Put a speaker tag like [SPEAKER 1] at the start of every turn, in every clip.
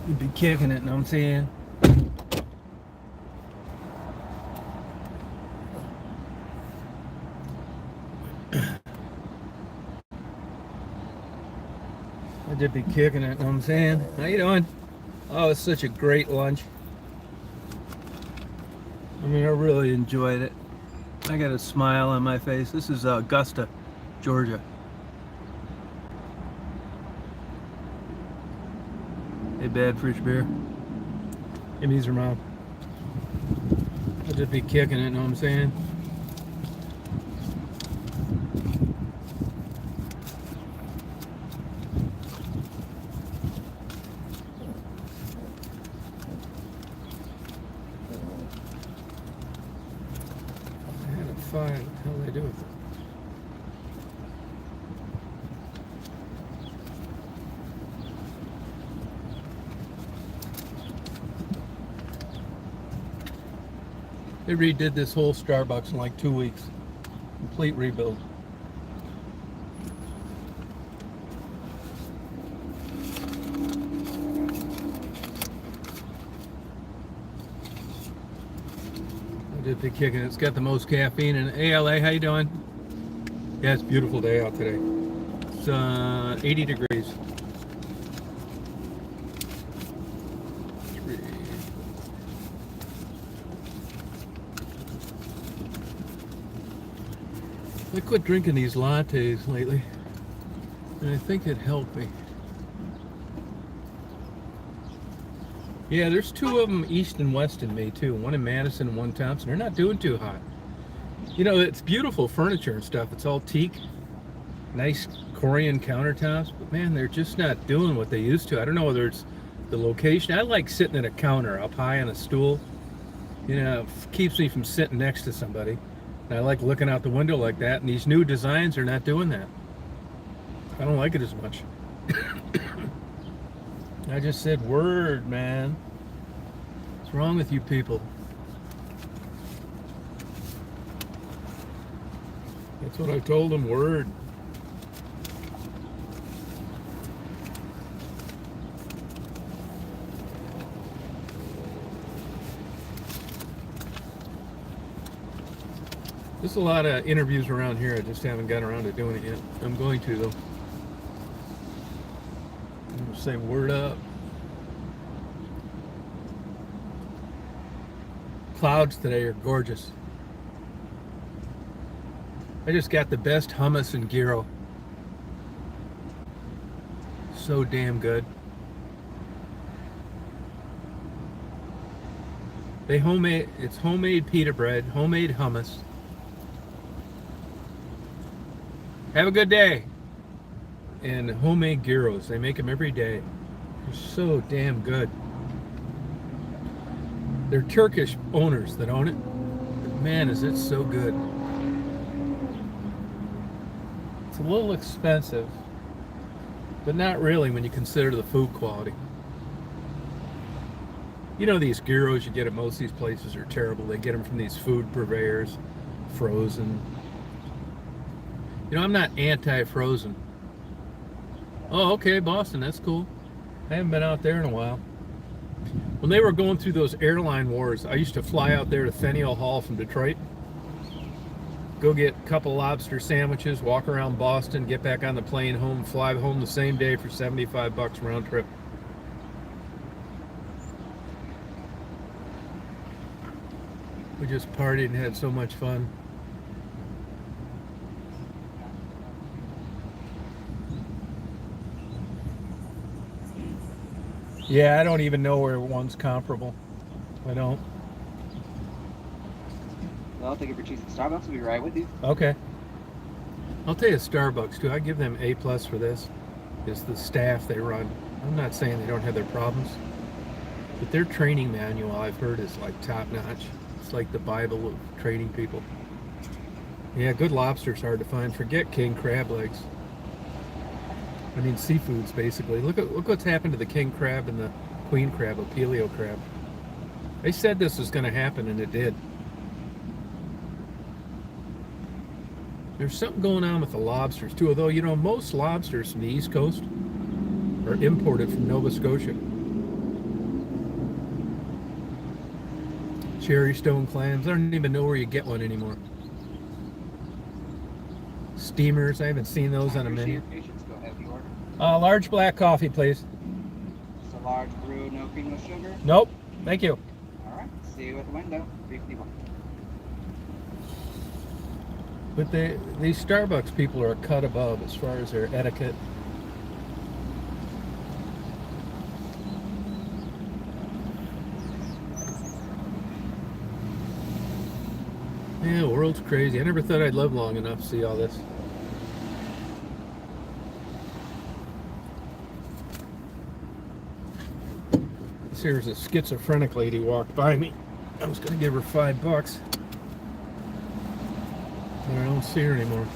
[SPEAKER 1] You'd be kicking it, know what I'm saying? I did be kicking it, know what I'm saying? How you doing? Oh, it's such a great lunch. I mean, I really enjoyed it. I got a smile on my face. This is Augusta, Georgia. Hey, bad fish bear. Give me your mouth. I'll just be kicking it, know what I'm saying? I had a fine. What the hell did I do with it? They redid this whole Starbucks in like 2 weeks. Complete rebuild. I did be kicking it. It's got the most caffeine in it. Hey, LA, how you doing? Yeah, it's a beautiful day out today. It's 80 degrees. I quit drinking these lattes lately, and I think it helped me. Yeah, there's two of them east and west in me too. One in Madison and one Thompson. They're not doing too hot. You know, it's beautiful furniture and stuff. It's all teak, nice Korean countertops, but man, they're just not doing what they used to. I don't know whether it's the location. I like sitting at a counter up high on a stool. You know, it keeps me from sitting next to somebody. And I like looking out the window like that, and these new designs are not doing that. I don't like it as much. I just said word, man. What's wrong with you people? That's what I told them, word. There's a lot of interviews around here. I just haven't gotten around to doing it yet. I'm going to, though. I'm going to say word up. Clouds today are gorgeous. I just got the best hummus and gyro. So damn good. It's homemade pita bread, homemade hummus. Have a good day. And homemade gyros. They make them every day. They're so damn good. They're Turkish owners that own it. But man, is it so good. It's a little expensive, but not really when you consider the food quality. You know, these gyros you get at most of these places are terrible. They get them from these food purveyors, frozen. You know, I'm not anti-frozen. Oh, okay, Boston, that's cool. I haven't been out there in a while. When they were going through those airline wars, I used to fly out there to Faneuil Hall from Detroit, go get a couple lobster sandwiches, walk around Boston, get back on the plane home, fly home the same day for $75 round trip. We just partied and had so much fun. Yeah, I don't even know where one's comparable. I don't.
[SPEAKER 2] Well, thank you for choosing Starbucks. We'll be right with you.
[SPEAKER 1] Okay. I'll tell you Starbucks too. I give them A+ for this. It's the staff they run. I'm not saying they don't have their problems, but their training manual I've heard is like top notch. It's like the Bible of training people. Yeah, good lobster's hard to find. Forget king crab legs. I mean seafoods basically. Look what's happened to the king crab and the queen crab, a paleo crab. They said this was going to happen and it did. There's something going on with the lobsters too, although, you know, most lobsters from the East Coast are imported from Nova Scotia. Cherry stone clams. I don't even know where you get one anymore. Steamers. I haven't seen those on a menu.
[SPEAKER 2] Go ahead, you order.
[SPEAKER 1] Large black coffee, please.
[SPEAKER 2] Just a large brew, no cream, no sugar.
[SPEAKER 1] Nope. Thank you.
[SPEAKER 2] All right. See you at the window. 351.
[SPEAKER 1] But these Starbucks people are a cut above as far as their etiquette. Yeah, the world's crazy. I never thought I'd live long enough to see all this. Here's a schizophrenic lady walked by me. I was gonna give her $5, but I don't see her anymore.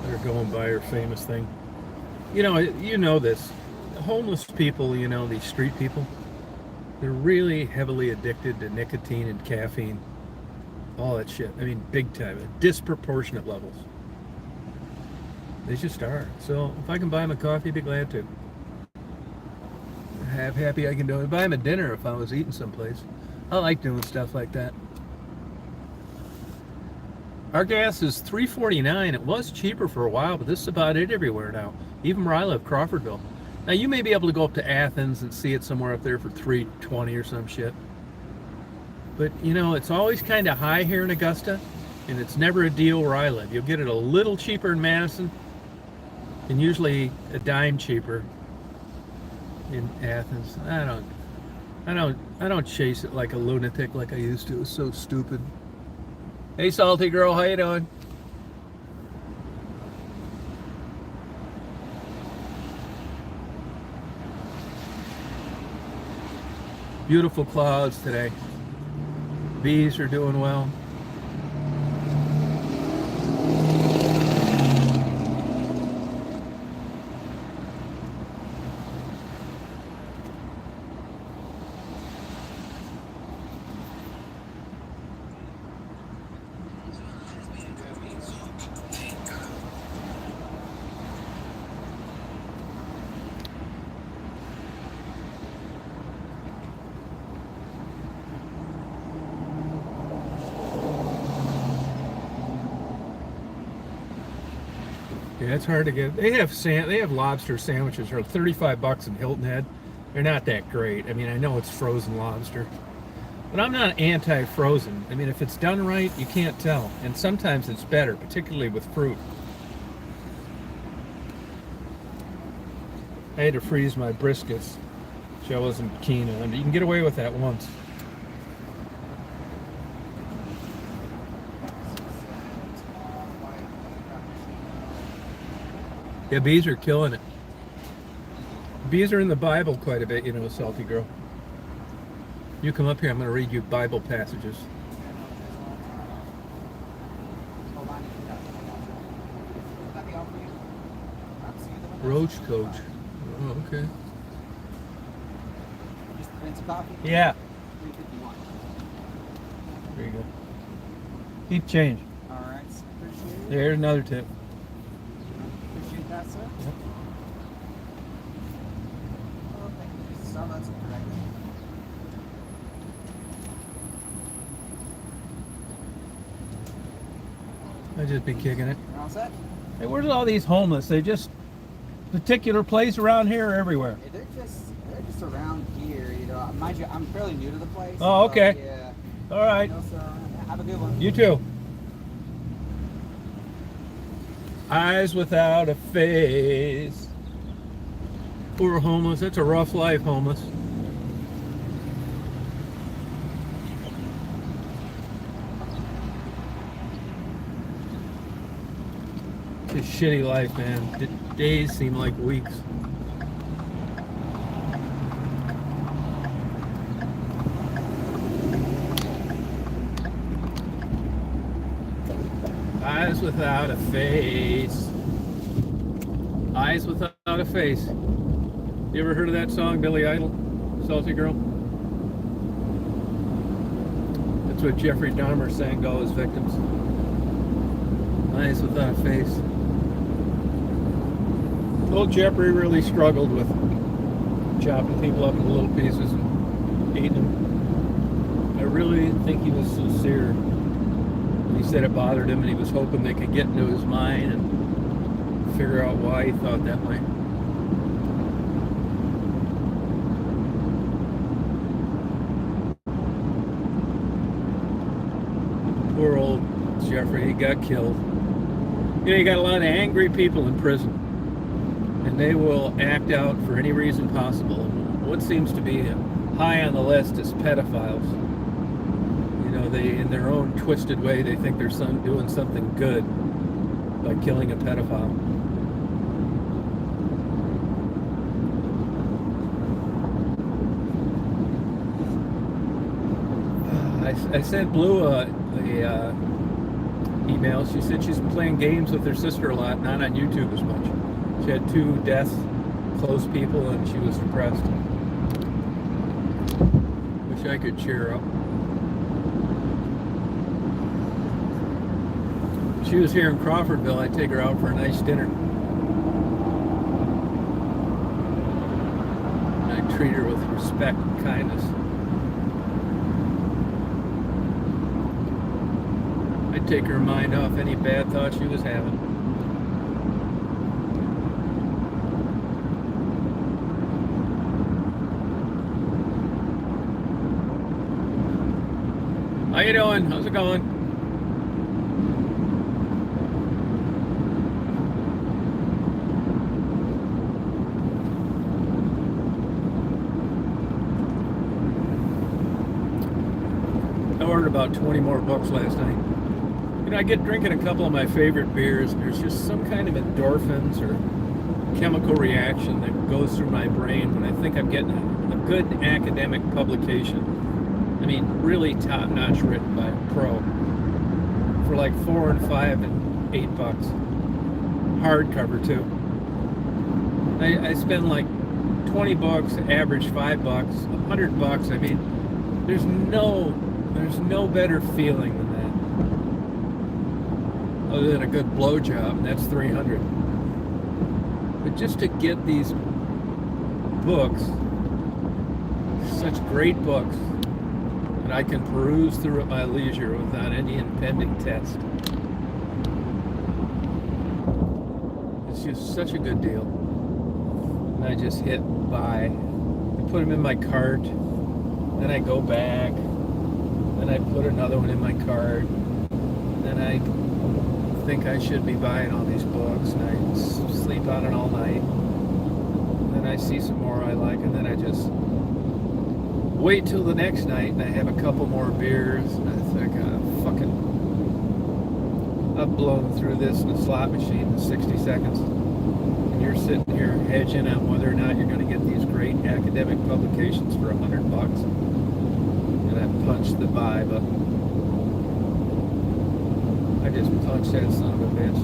[SPEAKER 1] Better go and buy her famous thing. You know this. Homeless people, these street people, they're really heavily addicted to nicotine and caffeine. All that shit. I mean, big time. At disproportionate levels. They just are. So if I can buy them a coffee, I'd be glad to. Happy I can do it. Buy them a dinner if I was eating someplace. I like doing stuff like that. Our gas is $3.49. It was cheaper for a while, but this is about it everywhere now. Even where I live, Crawfordville. Now you may be able to go up to Athens and see it somewhere up there for $3.20 or some shit. But it's always kind of high here in Augusta, and it's never a deal where I live. You'll get it a little cheaper in Madison, and usually a dime cheaper in Athens. I don't chase it like a lunatic like I used to. It was so stupid. Hey, salty girl, how you doing? Beautiful clouds today. Bees are doing well. Yeah, it's hard to get. They have lobster sandwiches for $35 in Hilton Head. They're not that great. I mean, I know it's frozen lobster, but I'm not anti-frozen. I mean, if it's done right, you can't tell. And sometimes it's better, particularly with fruit. I had to freeze my briskets, which I wasn't keen on. You can get away with that once. Yeah, bees are killing it. Bees are in the Bible quite a bit, salty girl. You come up here, I'm going to read you Bible passages. Roach coach. Oh, okay.
[SPEAKER 2] Just rinse coffee?
[SPEAKER 1] Yeah.
[SPEAKER 2] 351.
[SPEAKER 1] There you go. Keep change.
[SPEAKER 2] All right, appreciate it.
[SPEAKER 1] There's another tip.
[SPEAKER 2] Appreciate that, sir.
[SPEAKER 1] Yep.
[SPEAKER 2] Oh, thank you. Starbucks will be right there.
[SPEAKER 1] I just be kicking it.
[SPEAKER 2] You're all set?
[SPEAKER 1] Hey, where's all these homeless? They just particular place around here or everywhere?
[SPEAKER 2] Hey, they're just around here, Mind you, I'm fairly new to the place.
[SPEAKER 1] Oh, okay.
[SPEAKER 2] Yeah.
[SPEAKER 1] All right.
[SPEAKER 2] So, have a good one.
[SPEAKER 1] You too. Eyes without a face. Poor homeless. That's a rough life, homeless. It's a shitty life, man. The days seem like weeks. Eyes without a face. Eyes without a face. You ever heard of that song, Billy Idol? Salty Girl? That's what Jeffrey Dahmer sang to all his victims. Eyes without a face. Old Jeffrey really struggled with chopping people up into little pieces and eating them. I really think he was sincere. He said it bothered him, and he was hoping they could get into his mind and figure out why he thought that way. Poor old Jeffrey, he got killed. You know, you got a lot of angry people in prison, and they will act out for any reason possible. What seems to be high on the list is pedophiles. You know, they, in their own twisted way, they think they're doing something good by killing a pedophile. I sent Blue a email. She said she's playing games with her sister a lot, not on YouTube as much. She had 2 deaths, close people, and she was depressed. Wish I could cheer her up. If she was here in Crawfordville, I'd take her out for a nice dinner. And I'd treat her with respect and kindness. I'd take her mind off any bad thoughts she was having. How you doing? How's it going? I ordered about 20 more books last night. You know, I get drinking a couple of my favorite beers, and there's just some kind of endorphins or chemical reaction that goes through my brain when I think I'm getting a good academic publication. I mean, really top-notch, written by a pro, for like $4 and $5 and $8. Hardcover too. I spend like 20 bucks, average $5, $100. I mean, there's no better feeling than that, other than a good blowjob, and that's $300. But just to get these books, such great books, that I can peruse through at my leisure without any impending test. It's just such a good deal. And I just hit buy. I put them in my cart, then I go back, then I put another one in my cart, then I think I should be buying all these books, and I sleep on it all night. Then I see some more I like, and then I just wait till the next night, and I have a couple more beers, and I think, I've blown through this in a slot machine in 60 seconds. And you're sitting here hedging on whether or not you're going to get these great academic publications for $100. And I punched the buy button. I just punched that son of a bitch.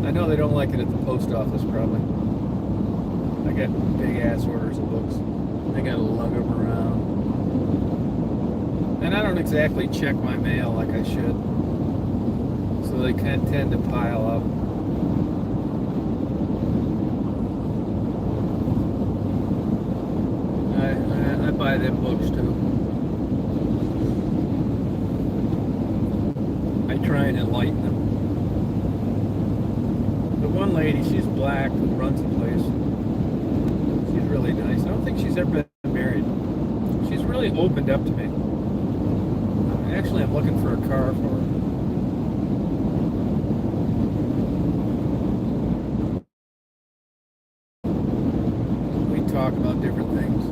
[SPEAKER 1] I know they don't like it at the post office, probably. I got big ass orders of books. I gotta lug them around. And I don't exactly check my mail like I should. So they can tend to pile up. I buy them books too. I try and enlighten them. The one lady, she's black, who runs the place. She's really nice. I don't think she's ever been married. She's really opened up to me. Actually, I'm looking for a car for her. We talk about different things.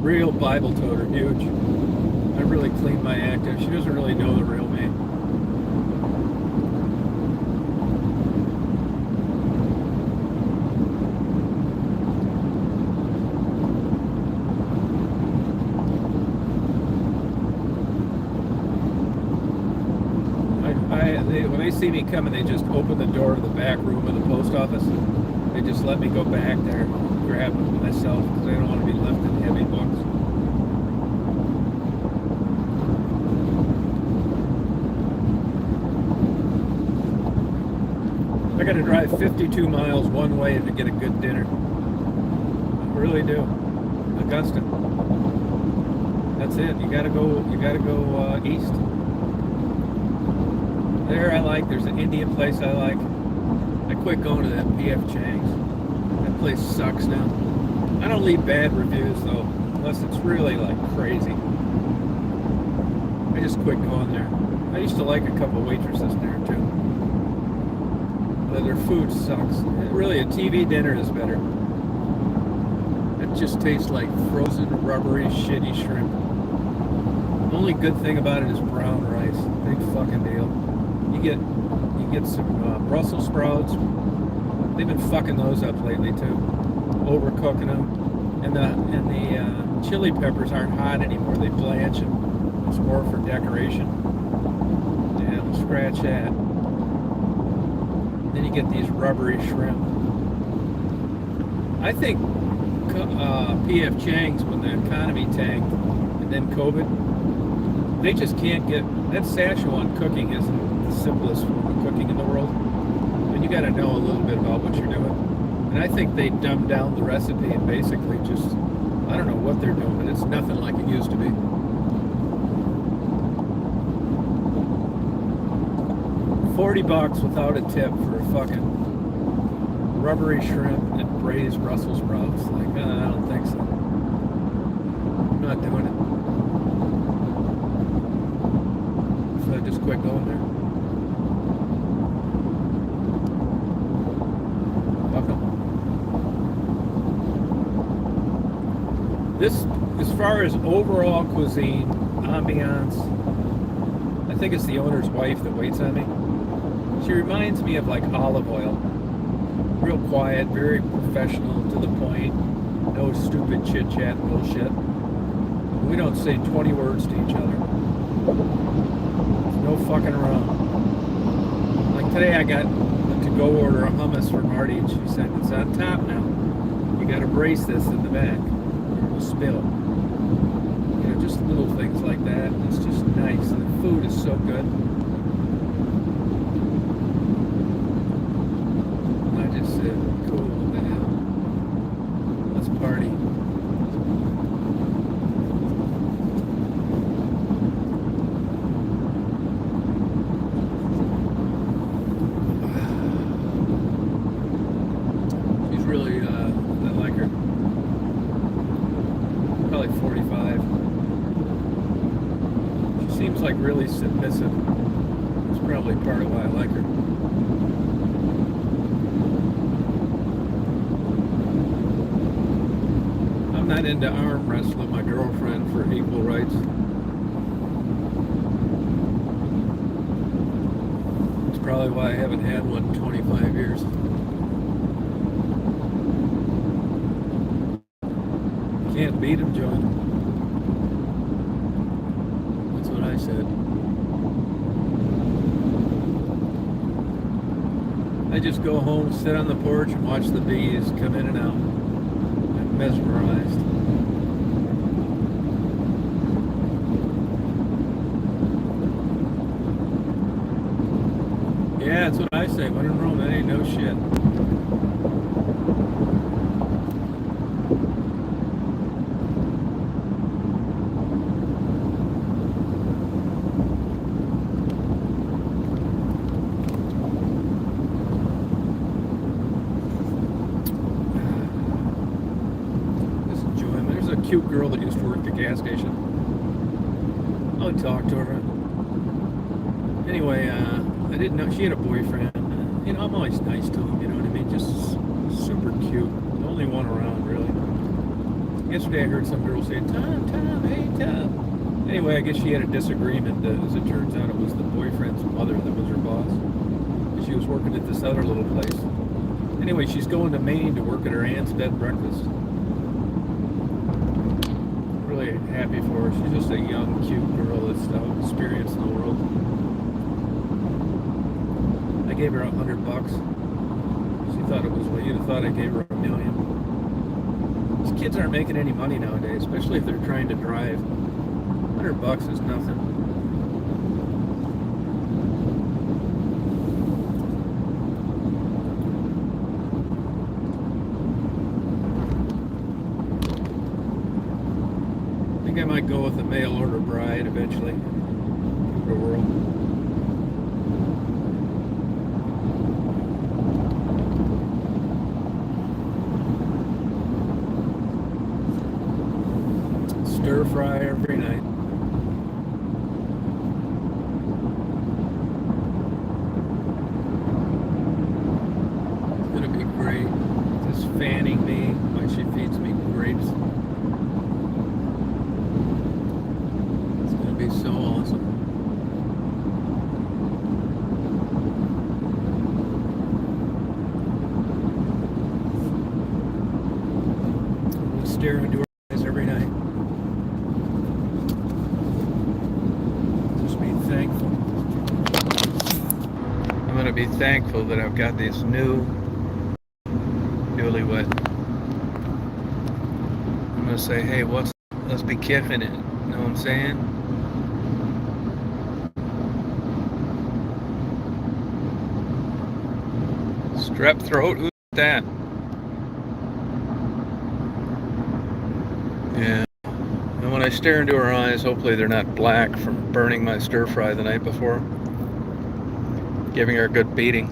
[SPEAKER 1] Real Bible toter, huge. I really cleaned my act up. She doesn't really know the real me. When they see me coming, they just open the door to the back room of the post office. They just let me go back there and grab them myself because I don't want to be left in heavy books. I got to drive 52 miles one way to get a good dinner. I really do. Augusta. That's it. You gotta go. You gotta go east. There, I like. There's an Indian place I like. I quit going to that P.F. Chang's. That place sucks now. I don't leave bad reviews though, unless it's really like crazy. I just quit going there. I used to like a couple waitresses there too, but their food sucks. Really, a TV dinner is better. It just tastes like frozen, rubbery, shitty shrimp. The only good thing about it is brown rice. Big fucking deal. You get some Brussels sprouts. They've been fucking those up lately too, overcooking them. And the chili peppers aren't hot anymore. They blanch them. It's more for decoration. Yeah, we'll scratch that. Then you get these rubbery shrimp. I think P.F. Chang's, when the economy tanked and then COVID, they just can't get that Szechuan cooking isn't the simplest form of cooking in the world. And you got to know a little bit about what you're doing. And I think they dumbed down the recipe and basically just, I don't know what they're doing, but it's nothing like it used to be. $40 without a tip for a fucking rubbery shrimp and braised Brussels sprouts. Like, I don't think so. I'm not doing it. So I just quit going there. This, as far as overall cuisine, ambiance, I think it's the owner's wife that waits on me. She reminds me of like Olive Oil. Real quiet, very professional, to the point, no stupid chit-chat bullshit. We don't say 20 words to each other. No fucking around. Like today I got to go order a hummus for Marty and she said, it's on top now. You gotta brace this in the back. Spill. You know, just little things like that. It's just nice. And the food is so good. I just said, cool, what the hell? Let's party. She's really, I like her. Probably 45. She seems like really submissive. It's probably part of why I like her. I'm not into arm wrestling my girlfriend for equal rights. It's probably why I haven't had one in 25 years. Can't beat him, John. That's what I said. I just go home, sit on the porch, and watch the bees come in and out. I'm mesmerized. Yeah, that's what I say. When in Rome, that ain't no shit. Cute girl that used to work at the gas station. I would talk to her. Anyway, I didn't know she had a boyfriend. You know, I'm always nice to him, you know what I mean? Just super cute. The only one around, really. Yesterday I heard some girl say, Tom, hey, Tom. Anyway, I guess she had a disagreement. As it turns out, it was the boyfriend's mother that was her boss. She was working at this other little place. Anyway, she's going to Maine to work at her aunt's bed and breakfast. Really happy for her. She's just a young, cute girl that's experienced in the world. I gave her $100. She thought it was, well, you'd have thought I gave her $1 million. These kids aren't making any money nowadays, especially if they're trying to drive. $100 is nothing. think I might go with a mail order bride eventually. Give it a whirl. Stir fry every night. It's gonna be great. Just fanning me while she feeds me grapes. It's gonna be so awesome. I'm gonna stare into her eyes every night. Just be thankful. I'm gonna be thankful that I've got these newlywed. I'm gonna say, hey, let's be kiffing it. You know what I'm saying? Strep throat? Who's that? Yeah. And when I stare into her eyes, hopefully they're not black from burning my stir fry the night before. Giving her a good beating.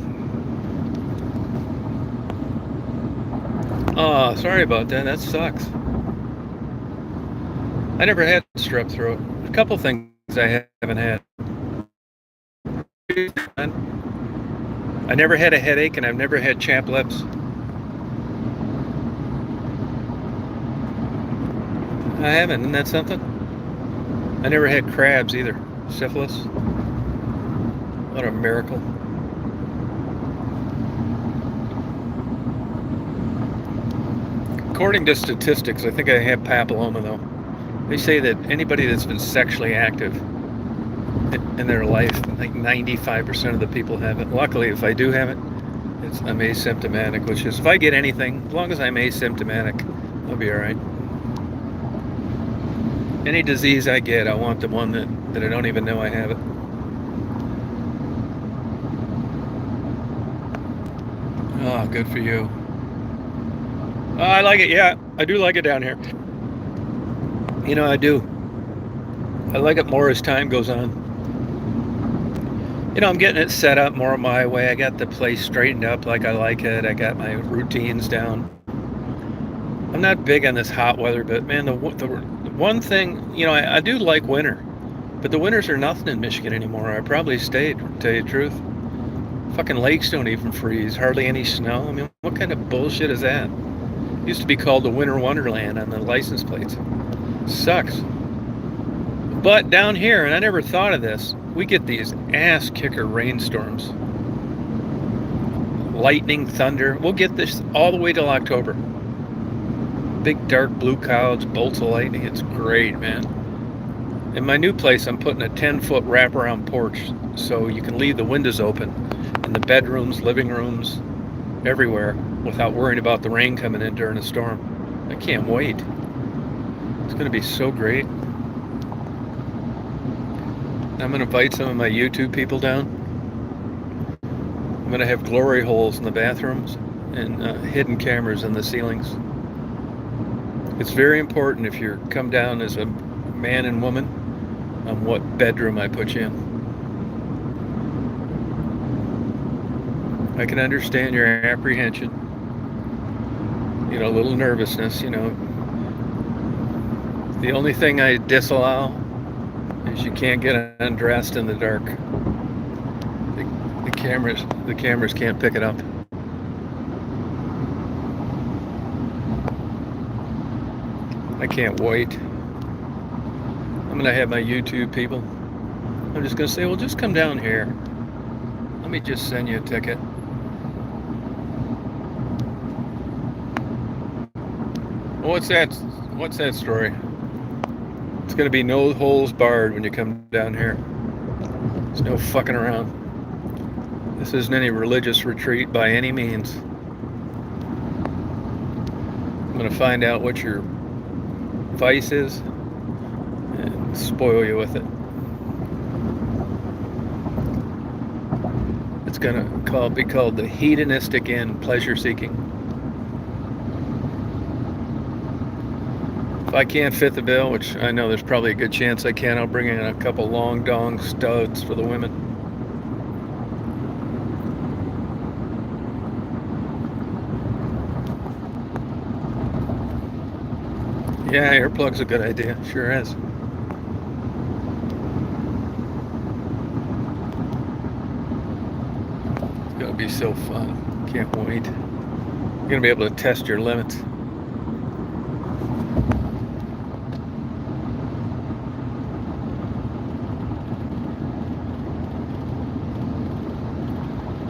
[SPEAKER 1] Oh, sorry about that. That sucks. I never had strep throat. A couple things I haven't had. I never had a headache, and I've never had chapped lips. I haven't. Isn't that something? I never had crabs either. Syphilis. What a miracle. According to statistics, I think I have papilloma, though. They say that anybody that's been sexually active in their life, like 95% of the people have it. Luckily, if I do have it, I'm asymptomatic, which is, if I get anything, as long as I'm asymptomatic, I'll be all right. Any disease I get, I want the one that I don't even know I have it. Oh, good for you. Oh, I like it. Yeah, I do like it down here. You know, I do. I like it more as time goes on. You know, I'm getting it set up more my way. I got the place straightened up like I like it. I got my routines down. I'm not big on this hot weather, but man, the one thing, you know, I do like winter, but the winters are nothing in Michigan anymore. I probably stayed, to tell you the truth. Fucking lakes don't even freeze, hardly any snow. I mean, what kind of bullshit is that? It used to be called the Winter Wonderland on the license plates. Sucks. But down here, and I never thought of this, we get these ass kicker rainstorms. Lightning, thunder. We'll get this all the way till October. Big dark blue clouds, bolts of lightning. It's great, man. In my new place, I'm putting a 10-foot wraparound porch so you can leave the windows open in the bedrooms, living rooms, everywhere without worrying about the rain coming in during a storm. I can't wait. It's going to be so great. I'm going to invite some of my YouTube people down. I'm going to have glory holes in the bathrooms and hidden cameras in the ceilings. It's very important if you come down as a man and woman on what bedroom I put you in. I can understand your apprehension, you know, a little nervousness, you know. The only thing I disallow is you can't get undressed in the dark. The cameras can't pick it up. I can't wait. I'm gonna have my YouTube people. I'm just gonna say, well, just come down here. Let me just send you a ticket. What's that story? It's gonna be no holes barred when you come down here. There's no fucking around. This isn't any religious retreat by any means. I'm gonna find out what your vice is and spoil you with it. It's gonna be called the hedonistic inn, pleasure seeking. If I can't fit the bill, which I know there's probably a good chance I can, I'll bring in a couple long dong studs for the women. Yeah, earplugs a good idea. Sure is. It's gonna be so fun. Can't wait. You're gonna be able to test your limits.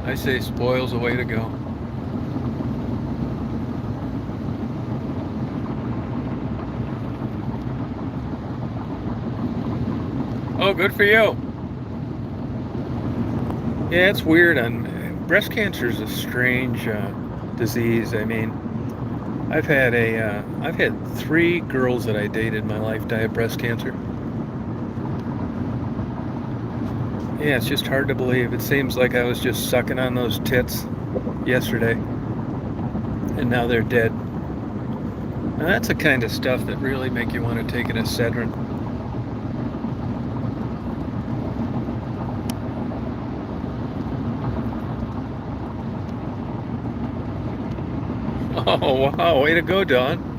[SPEAKER 1] I say spoil's the way to go. Oh, good for you. Yeah, it's weird. Breast cancer is a strange disease. I mean, I've had 3 girls that I dated in my life die of breast cancer. Yeah, it's just hard to believe. It seems like I was just sucking on those tits yesterday, and now they're dead. Now that's the kind of stuff that really make you want to take an Excedrin. Oh wow, way to go, Don.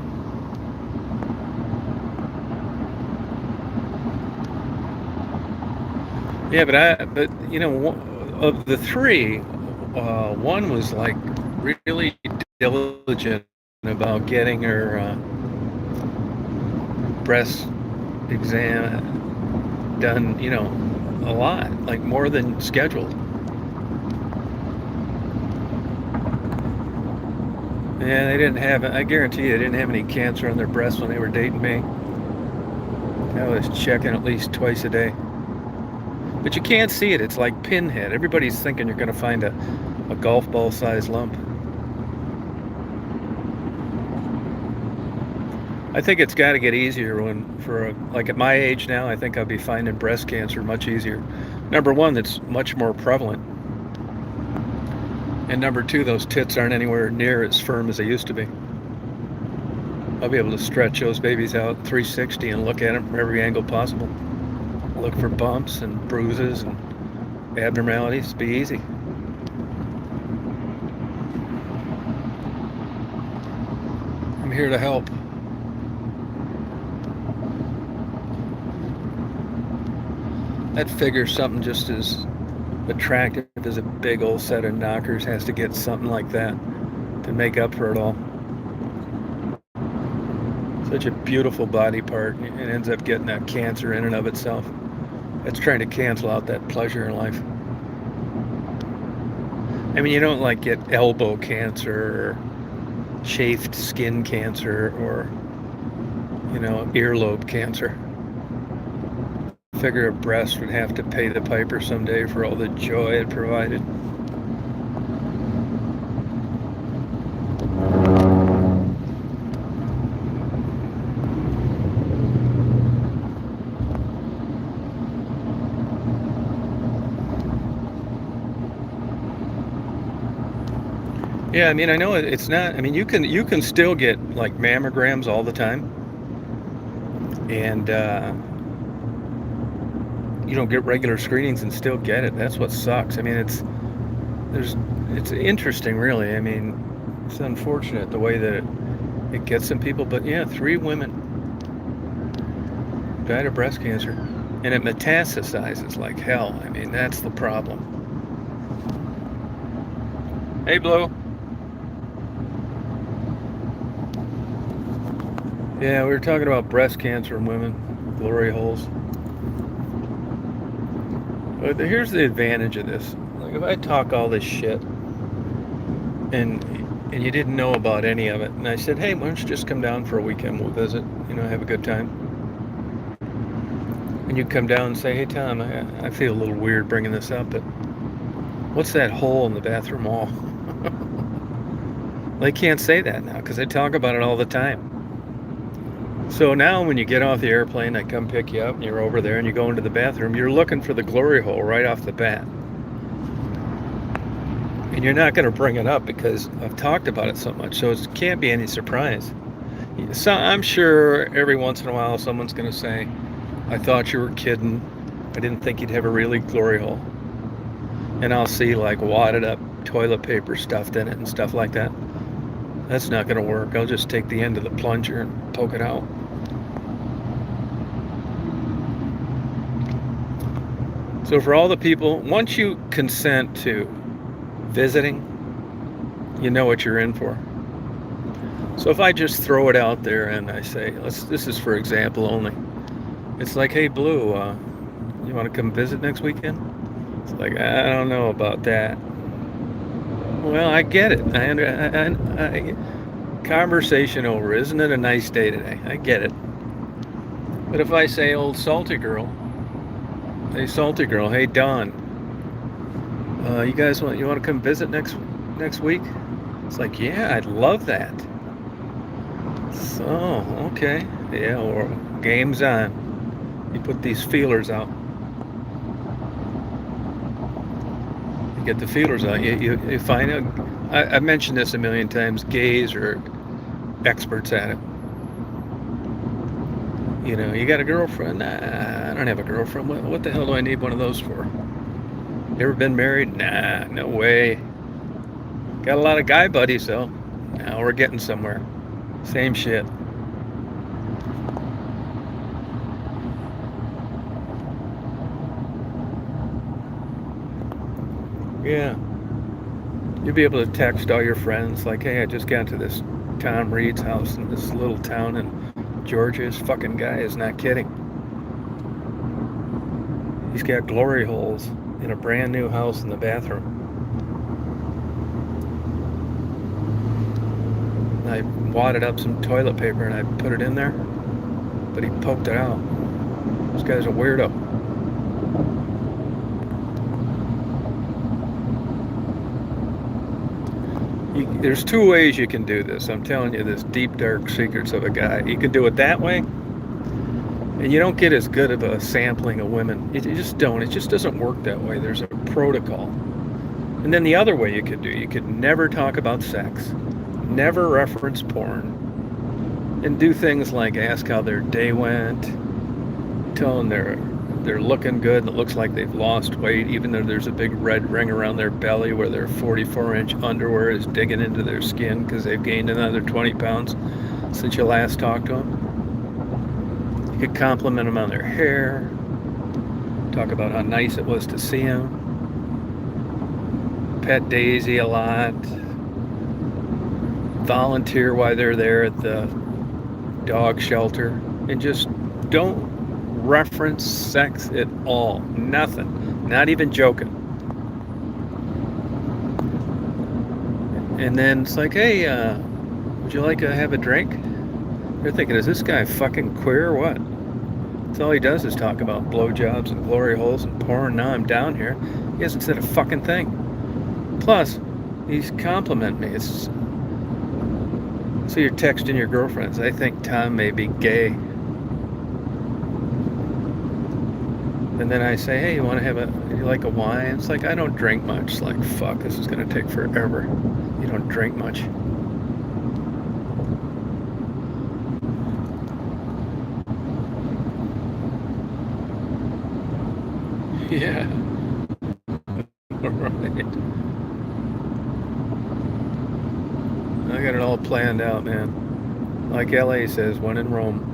[SPEAKER 1] Yeah, but you know, of the 3, one was like really diligent about getting her breast exam done, you know, a lot, like more than scheduled. Yeah, they didn't have, I guarantee you, they didn't have any cancer on their breasts when they were dating me. I was checking at least twice a day. But you can't see it. It's like pinhead. Everybody's thinking you're going to find a golf ball sized lump. I think it's got to get easier like at my age now, I think I'll be finding breast cancer much easier. Number one, that's much more prevalent. And number 2, those tits aren't anywhere near as firm as they used to be. I'll be able to stretch those babies out 360 and look at them from every angle possible. Look for bumps and bruises and abnormalities. Be easy. I'm here to help. I'd figure something just as attractive as a big old set of knockers has to get something like that to make up for it all. Such a beautiful body part, and it ends up getting that cancer in and of itself. It's trying to cancel out that pleasure in life. I mean, you don't like get elbow cancer or chafed skin cancer or, you know, earlobe cancer. Figure a breast would have to pay the piper someday for all the joy it provided. Yeah, I mean, I know it's not. I mean, you can still get like mammograms all the time, and you don't get regular screenings and still get it. That's what sucks. I mean, it's interesting, really. I mean, it's unfortunate the way that it gets some people, but yeah, 3 women died of breast cancer, and it metastasizes like hell. I mean, that's the problem. Hey, Blue. Yeah, we were talking about breast cancer in women, glory holes. But here's the advantage of this. Like, if I talk all this shit, and you didn't know about any of it, and I said, hey, why don't you just come down for a weekend, we'll visit, you know, have a good time. And you come down and say, hey, Tom, I feel a little weird bringing this up, but what's that hole in the bathroom wall? They can't say that now because they talk about it all the time. So now when you get off the airplane, I come pick you up and you're over there and you go into the bathroom, you're looking for the glory hole right off the bat. And you're not going to bring it up because I've talked about it so much, so it can't be any surprise. So I'm sure every once in a while someone's going to say, I thought you were kidding. I didn't think you'd have a really glory hole. And I'll see like wadded up toilet paper stuffed in it and stuff like that. That's not going to work. I'll just take the end of the plunger and poke it out. So for all the people, once you consent to visiting, you know what you're in for. So if I just throw it out there and I say, this is for example only. It's like, hey, Blue, you want to come visit next weekend? It's like, I don't know about that. Well, I get it. Conversation over. Isn't it a nice day today? I get it. But if I say, old salty girl, hey, Dawn, you want to come visit next week? It's like, yeah, I'd love that. So, okay. Yeah, or game's on. You put these feelers out. You get the feelers out. You find out. I've mentioned this a million times. Gays are experts at it. You know, you got a girlfriend? Nah, I don't have a girlfriend. What the hell do I need one of those for? You ever been married? Nah, no way. Got a lot of guy buddies though. Now we're getting somewhere. Same shit. Yeah. You'll be able to text all your friends like, hey, I just got to this Tom Reed's house in this little town in Georgia. This fucking guy is not kidding. He's got glory holes in a brand new house in the bathroom. I wadded up some toilet paper and I put it in there, but he poked it out. This guy's a weirdo. There's two ways you can do this. I'm telling you, this deep, dark secrets of a guy. You can do it that way, and you don't get as good of a sampling of women. You just don't. It just doesn't work that way. There's a protocol. And then the other way you could never talk about sex, never reference porn, and do things like ask how their day went, tell them they're looking good and it looks like they've lost weight, even though there's a big red ring around their belly where their 44-inch underwear is digging into their skin because they've gained another 20 pounds since you last talked to them. You could compliment them on their hair, talk about how nice it was to see them, pet Daisy a lot, volunteer while they're there at the dog shelter, and just don't reference sex at all. Nothing. Not even joking. And then it's like, hey, would you like to have a drink? They're thinking, is this guy fucking queer or what? That's all he does is talk about blowjobs and glory holes and porn. Now I'm down here. He hasn't said a fucking thing. Plus, he's complimenting me. So you're texting your girlfriends. I think Tom may be gay. And then I say, hey, you like a wine? It's like, I don't drink much. It's like, fuck, this is going to take forever. You don't drink much. Yeah. Right. I got it all planned out, man. Like LA says, when in Rome.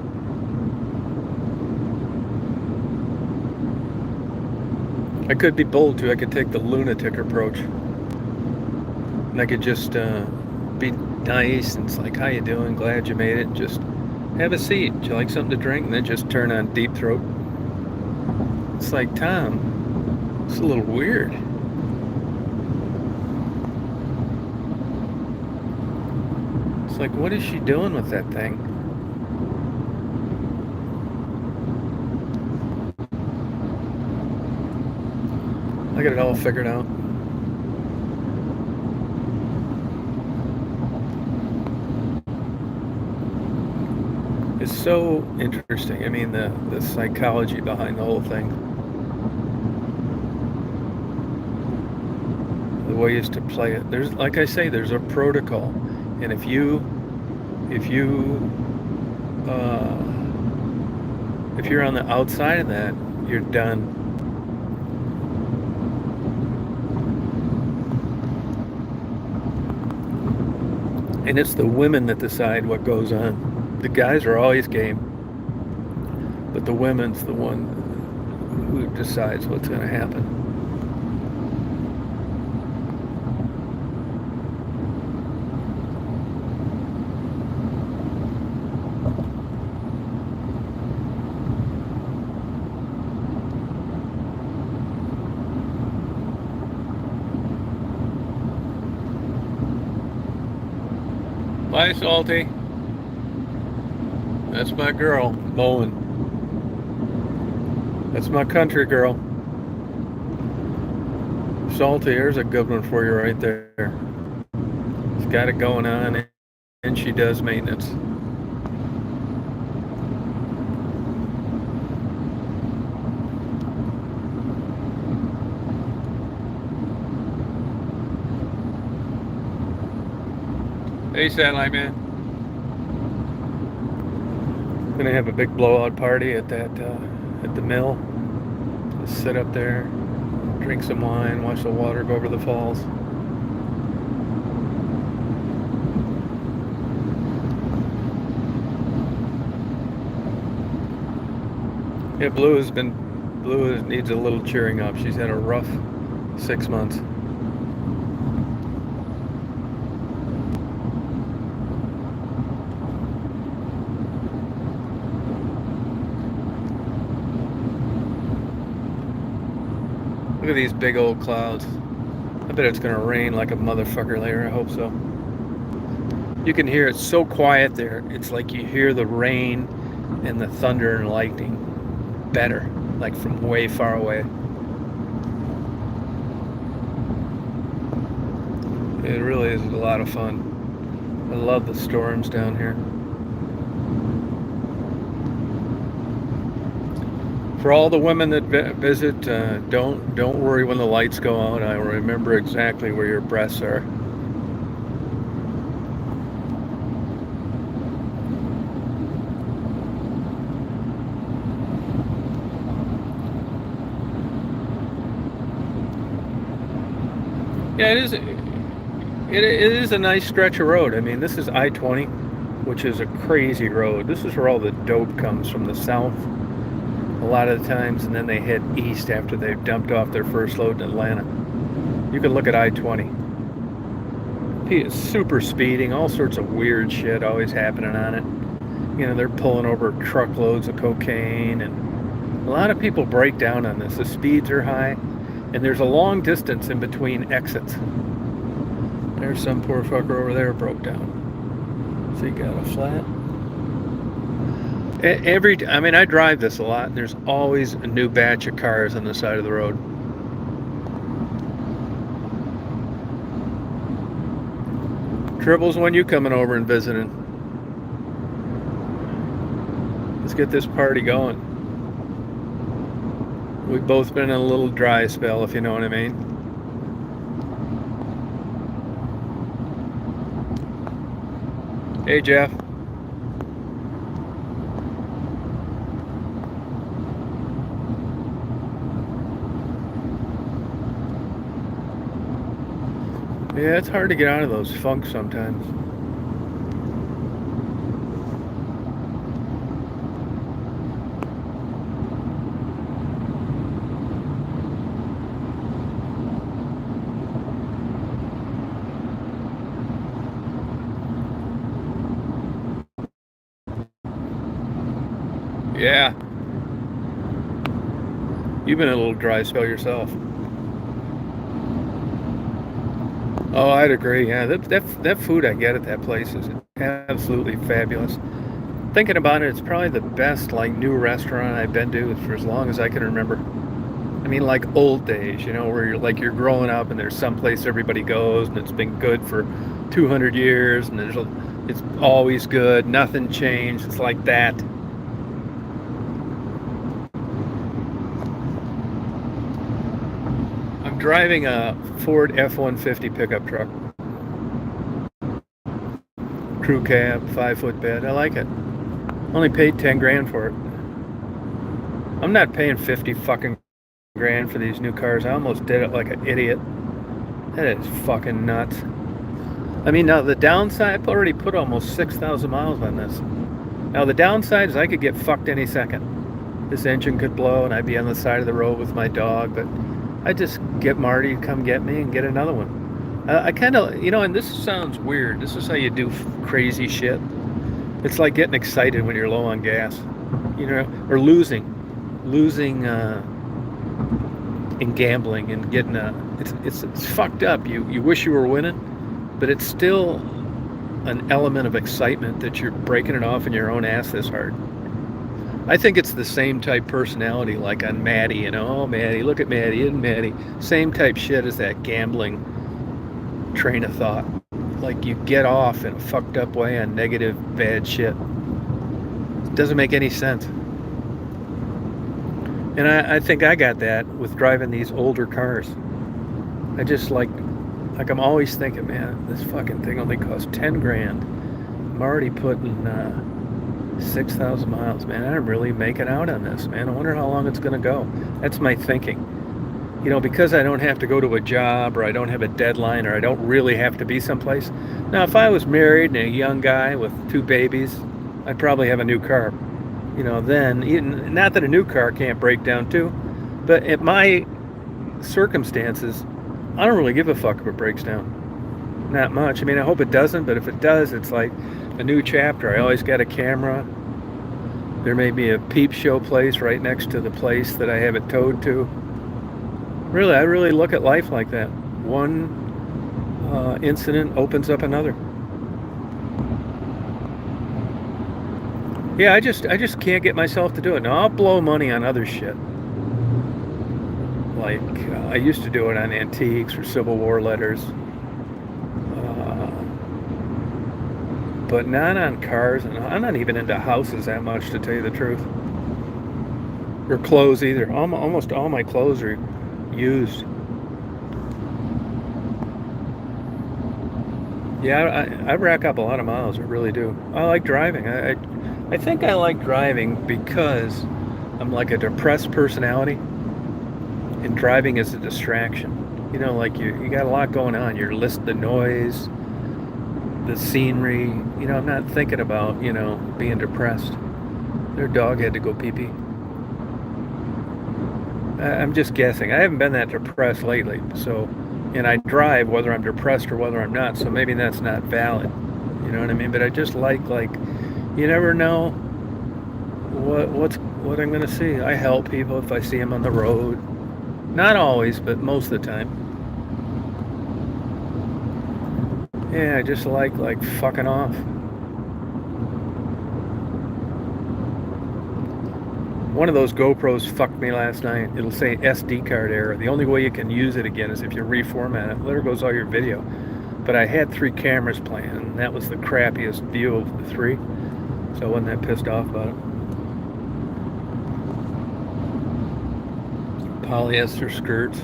[SPEAKER 1] I could be bold too. I could take the lunatic approach. And I could just be nice and it's like, how you doing? Glad you made it. Just have a seat. Would you like something to drink? And then just turn on deep throat. It's like, Tom, it's a little weird. It's like, what is she doing with that thing? I got it all figured out. It's so interesting. I mean, the psychology behind the whole thing. The way is to play it. There's, like I say, there's a protocol. And if you if you're on the outside of that, you're done. And it's the women that decide what goes on. The guys are always game, but the women's the one who decides what's going to happen. Bye, Salty. That's my girl, Bowen. That's my country girl. Salty, there's a good one for you right there. She's got it going on, and she does maintenance. Hey, Satellite Man. Gonna have a big blowout party at that at the mill. Just sit up there, drink some wine, watch the water go over the falls. Yeah, Blue needs a little cheering up. She's had a rough 6 months. Look at these big old clouds. I bet it's gonna rain like a motherfucker later. I hope so. You can hear it so quiet there. It's like you hear the rain and the thunder and lightning better, like from way far away. It really is a lot of fun. I love the storms down here. For all the women that visit, don't worry when the lights go out. I remember exactly where your breasts are. Yeah, it is. It is a nice stretch of road. I mean, this is I-20, which is a crazy road. This is where all the dope comes from the south. A lot of the times, and then they head east after they've dumped off their first load in Atlanta. You can look at I-20. It's super speeding, all sorts of weird shit always happening on it. You know, they're pulling over truckloads of cocaine, and a lot of people break down on this. The speeds are high, and there's a long distance in between exits. There's some poor fucker over there broke down. So you got a flat. I mean, I drive this a lot, and there's always a new batch of cars on the side of the road. Tribbles, when you coming over and visiting? Let's get this party going. We've both been in a little dry spell, if you know what I mean. Hey, Jeff. Yeah, it's hard to get out of those funks sometimes. Yeah. You've been in a little dry spell yourself. Oh, I'd agree. Yeah, that food I get at that place is absolutely fabulous. Thinking about it, it's probably the best like new restaurant I've been to for as long as I can remember. I mean, like old days, you know, where you're growing up and there's someplace everybody goes and it's been good for 200 years and it's always good, nothing changed. It's like that. I'm driving a Ford F-150 pickup truck. crew cab, 5-foot bed. I like it. Only paid 10 grand for it. I'm not paying 50 fucking grand for these new cars. I almost did it like an idiot. That is fucking nuts. I mean, now the downside, I've already put almost 6,000 miles on this. Now the downside is I could get fucked any second. This engine could blow and I'd be on the side of the road with my dog, but I just get Marty to come get me and get another one. I kind of, and this sounds weird. This is how you do crazy shit. It's like getting excited when you're low on gas, or losing in gambling and getting it's fucked up. You wish you were winning, but it's still an element of excitement that you're breaking it off in your own ass this hard. I think it's the same type personality like on Maddie, oh Maddie, look at Maddie, isn't Maddie? Same type shit as that gambling train of thought. Like you get off in a fucked up way on negative, bad shit. It doesn't make any sense. And I think I got that with driving these older cars. I just like I'm always thinking, man, this fucking thing only cost 10 grand. I'm already putting 6,000 miles, man. I'm really making out on this, man. I wonder how long it's going to go. That's my thinking. Because I don't have to go to a job, or I don't have a deadline, or I don't really have to be someplace. Now, if I was married and a young guy with 2 babies, I'd probably have a new car. Then, not that a new car can't break down too, but at my circumstances, I don't really give a fuck if it breaks down. Not much. I mean, I hope it doesn't, but if it does, it's like a new chapter. I always got a camera. There may be a peep show place right next to the place that I have it towed to. Really, I really look at life like that. One incident opens up another. Yeah, I just can't get myself to do it. Now, I'll blow money on other shit. Like, I used to do it on antiques or Civil War letters. But not on cars, and I'm not even into houses that much, to tell you the truth. Or clothes either. Almost all my clothes are used. Yeah, I rack up a lot of miles. I really do. I like driving. I think I like driving because I'm like a depressed personality, and driving is a distraction. Like you got a lot going on. You're listening to noise, the scenery. I'm not thinking about being depressed. Their dog had to go pee pee. I'm just guessing. I haven't been that depressed lately, and I drive whether I'm depressed or whether I'm not, so maybe that's not valid. You know what I mean? But I just like you never know what I'm going to see. I help people if I see them on the road. Not always, but most of the time. Yeah, I just like fucking off. One of those GoPros fucked me last night. It'll say SD card error. The only way you can use it again is if you reformat it. There goes all your video. But I had 3 cameras playing, and that was the crappiest view of the 3. So I wasn't that pissed off about it. Polyester skirts.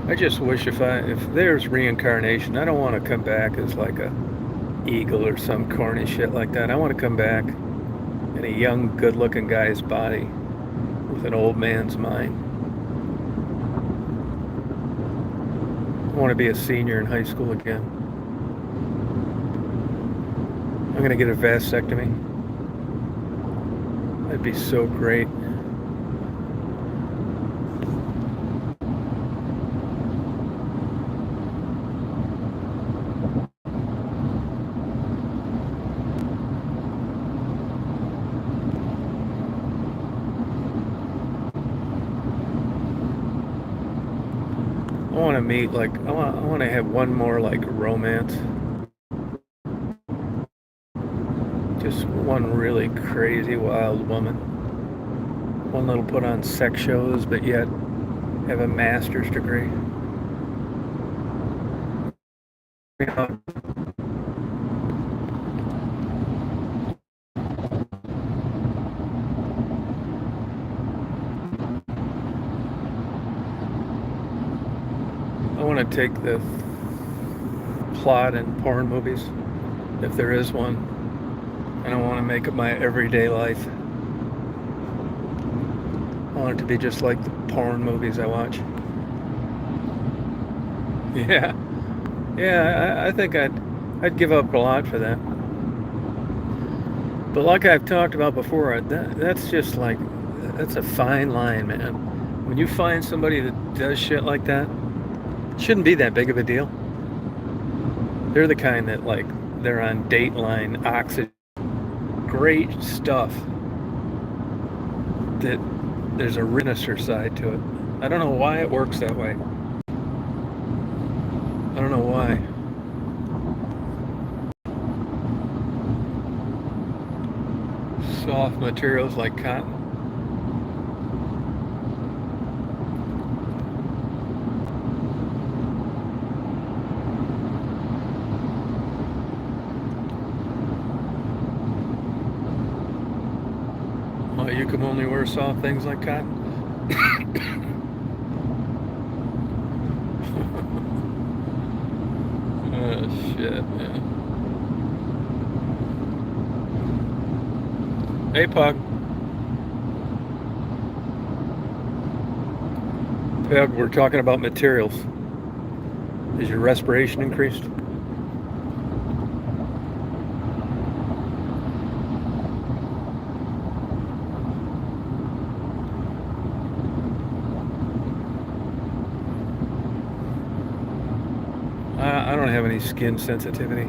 [SPEAKER 1] I just wish if there's reincarnation, I don't want to come back as like a eagle or some corny shit like that. I want to come back in a young, good-looking guy's body with an old man's mind. I want to be a senior in high school again. I'm going to get a vasectomy. That'd be so great. I want to meet, I want to have one more, romance. Just one really crazy, wild woman. One that'll put on sex shows, but yet have a master's degree. I want to take the plot in porn movies, if there is one, and I want to make it my everyday life. I want it to be just like the porn movies I watch. Yeah, yeah. I think I'd give up a lot for that. But like I've talked about before, that's just like that's a fine line, man. When you find somebody that does shit like that, it shouldn't be that big of a deal. They're the kind that like they're on Dateline, Oxygen, great stuff. That there's a sinister side to it. I don't know why it works that way. I don't know why. Soft materials like cotton. Oh, you can only wear soft things like cotton? Oh, shit, man. Hey, Pug. Pug, we're talking about materials. Is your respiration increased? I don't have any skin sensitivity.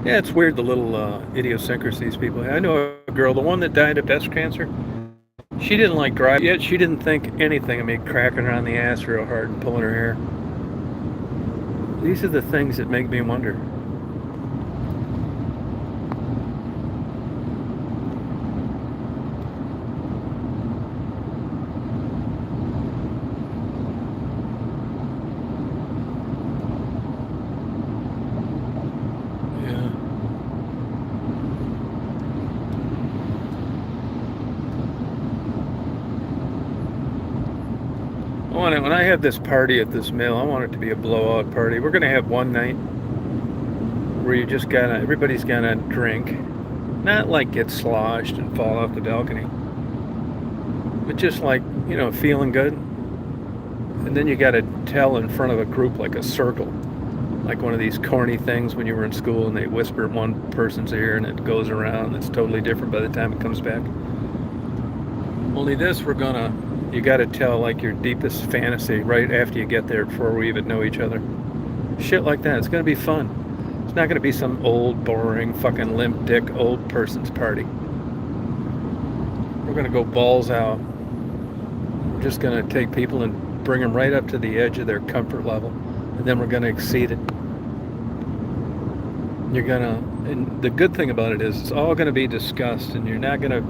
[SPEAKER 1] Yeah, it's weird, the little idiosyncrasies people have. I know a girl, the one that died of breast cancer, she didn't like drive, yet she didn't think anything of me cracking her on the ass real hard and pulling her hair. These are the things that make me wonder. When I have this party at this mill, I want it to be a blowout party. We're gonna have one night where everybody's gonna drink, not like get sloshed and fall off the balcony, but just like, feeling good. And then you gotta tell in front of a group like a circle, like one of these corny things when you were in school and they whisper in one person's ear and it goes around. It's totally different by the time it comes back. Only this, you got to tell like your deepest fantasy right after you get there before we even know each other. Shit like that. It's going to be fun. It's not going to be some old, boring, fucking limp dick old person's party. We're going to go balls out. We're just going to take people and bring them right up to the edge of their comfort level. And then we're going to exceed it. And the good thing about it is it's all going to be discussed and you're not going to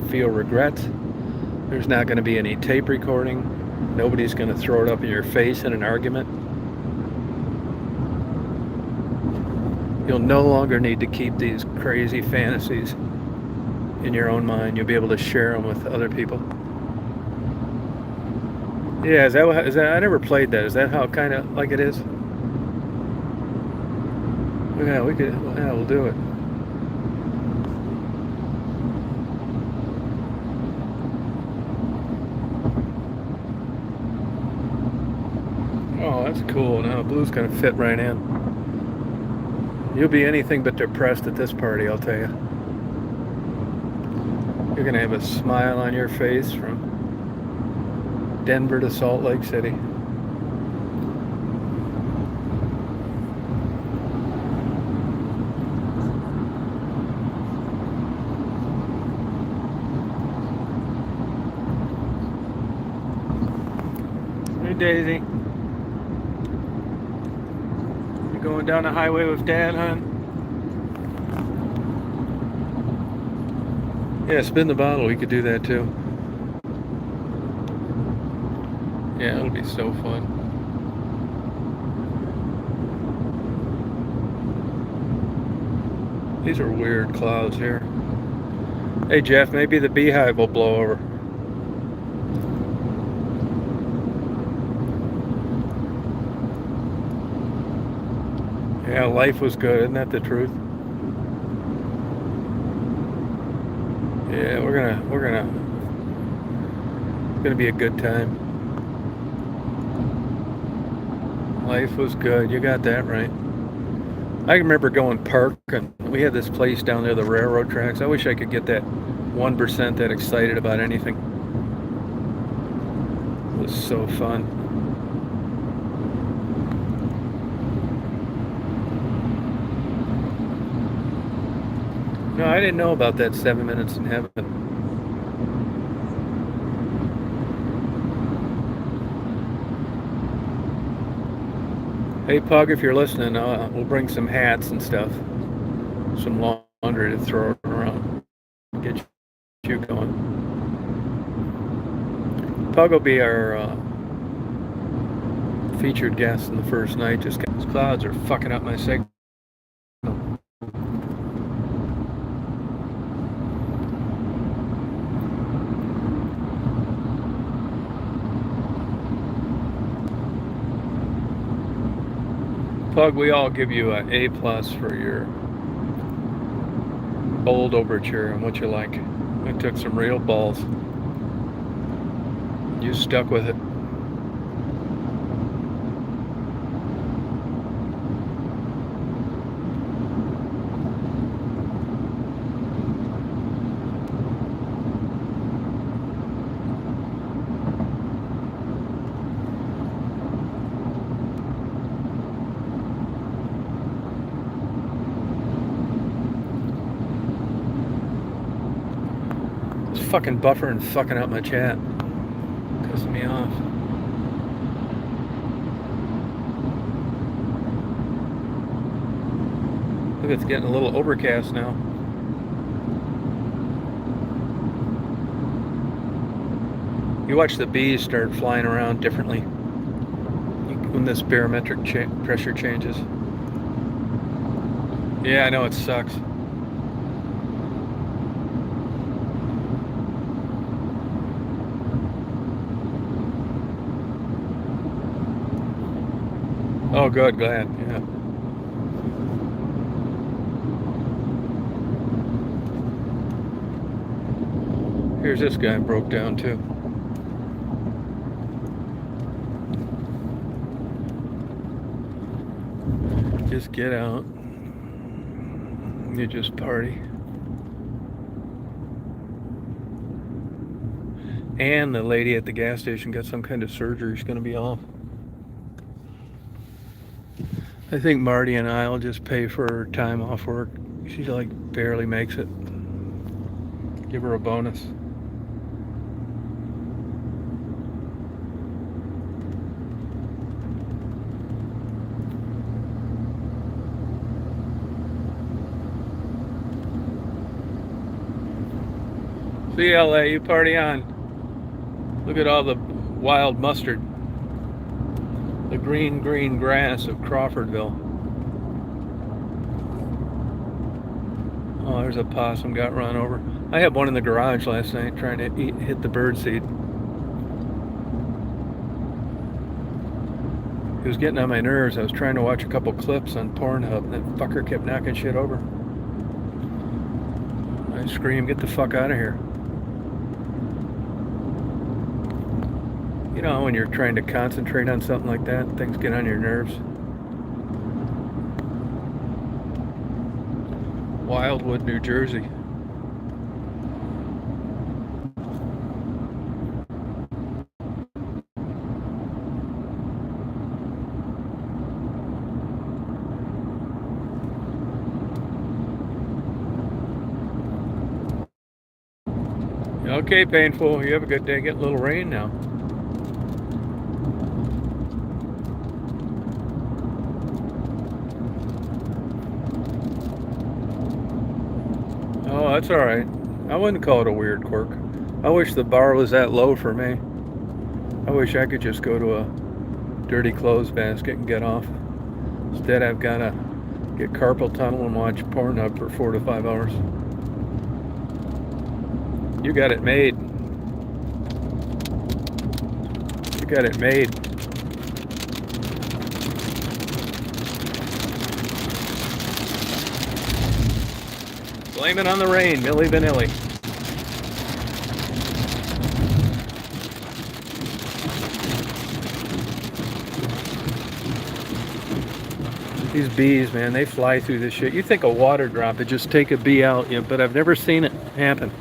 [SPEAKER 1] feel regrets. There's not going to be any tape recording. Nobody's going to throw it up in your face in an argument. You'll no longer need to keep these crazy fantasies in your own mind. You'll be able to share them with other people. Yeah, is that? I never played that. Is that how kind of like it is? Yeah, we'll do it. Oh, that's cool. Now blue's gonna fit right in. You'll be anything but depressed at this party, I'll tell you. You're gonna have a smile on your face from Denver to Salt Lake City. Hey, Daisy. You going down the highway with Dad, hon? Yeah, spin the bottle. We could do that too. Yeah, it'll be so fun. These are weird clouds here. Hey Jeff, maybe the beehive will blow over. Yeah, life was good, isn't that the truth? Yeah, we're gonna be a good time. Life was good, you got that right. I remember going parking. We had this place down there, the railroad tracks. I wish I could get that 1% that excited about anything. It was so fun. No, I didn't know about that 7 minutes in heaven. Hey Pug, if you're listening, we'll bring some hats and stuff, some laundry to throw around, get you going. Pug will be our featured guest in the first night. Just these clouds are fucking up my signal. Pug, we all give you an A+ for your bold overture and what you like. It took some real balls. You stuck with it. Fucking buffer and fucking up my chat. Pissing me off. Look, it's getting a little overcast now. You watch the bees start flying around differently when this barometric pressure changes. Yeah, I know it sucks. Oh, good, glad, yeah. Here's this guy broke down too. Just get out. You just party. And the lady at the gas station got some kind of surgery. She's going to be off. I think Marty and I'll just pay for her time off work. She like barely makes it. Give her a bonus. See you, LA, you party on. Look at all the wild mustard. The green grass of Crawfordville. Oh, there's a possum got run over. I had one in the garage last night trying to hit the birdseed. He was getting on my nerves. I was trying to watch a couple clips on Pornhub and that fucker kept knocking shit over. I screamed, get the fuck out of here. You know, when you're trying to concentrate on something like that, things get on your nerves. Wildwood, New Jersey. Okay, Painful. You have a good day. Get a little rain now. Oh, that's all right. I wouldn't call it a weird quirk. I wish the bar was that low for me. I wish I could just go to a dirty clothes basket and get off. Instead, I've got to get carpal tunnel and watch Pornhub for 4 to 5 hours. You got it made. You got it made. Blame it on the rain, Milli Vanilli. These bees, man, they fly through this shit. You think a water drop would just take a bee out, but I've never seen it happen.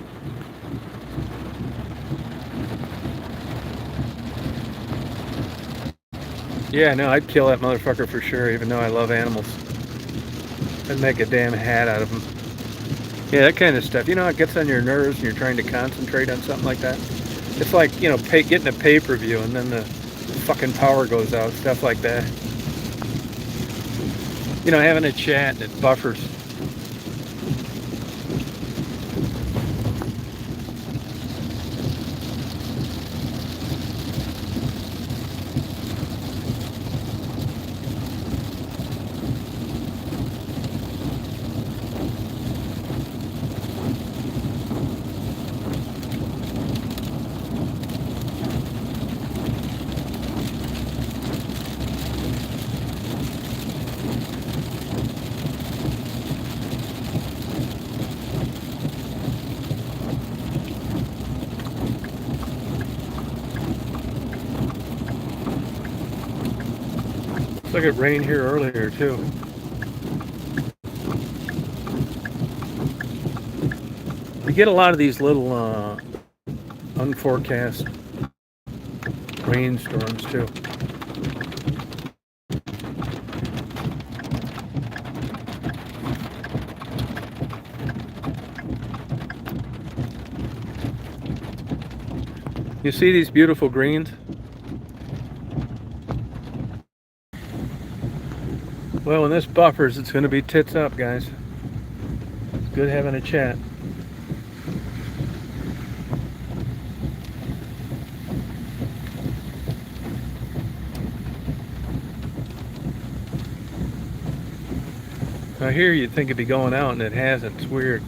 [SPEAKER 1] Yeah, no, I'd kill that motherfucker for sure, even though I love animals. I'd make a damn hat out of them. Yeah, that kind of stuff. You know, it gets on your nerves and you're trying to concentrate on something like that. It's like, you know, getting a pay-per-view and then the fucking power goes out, stuff like that. You know, having a chat and it buffers. Look at rain here earlier too. You get a lot of these little unforecast rainstorms too. You see these beautiful greens? Well, when this buffers, it's going to be tits up, guys. Good having a chat. Now here you'd think it'd be going out and it hasn't. It's weird.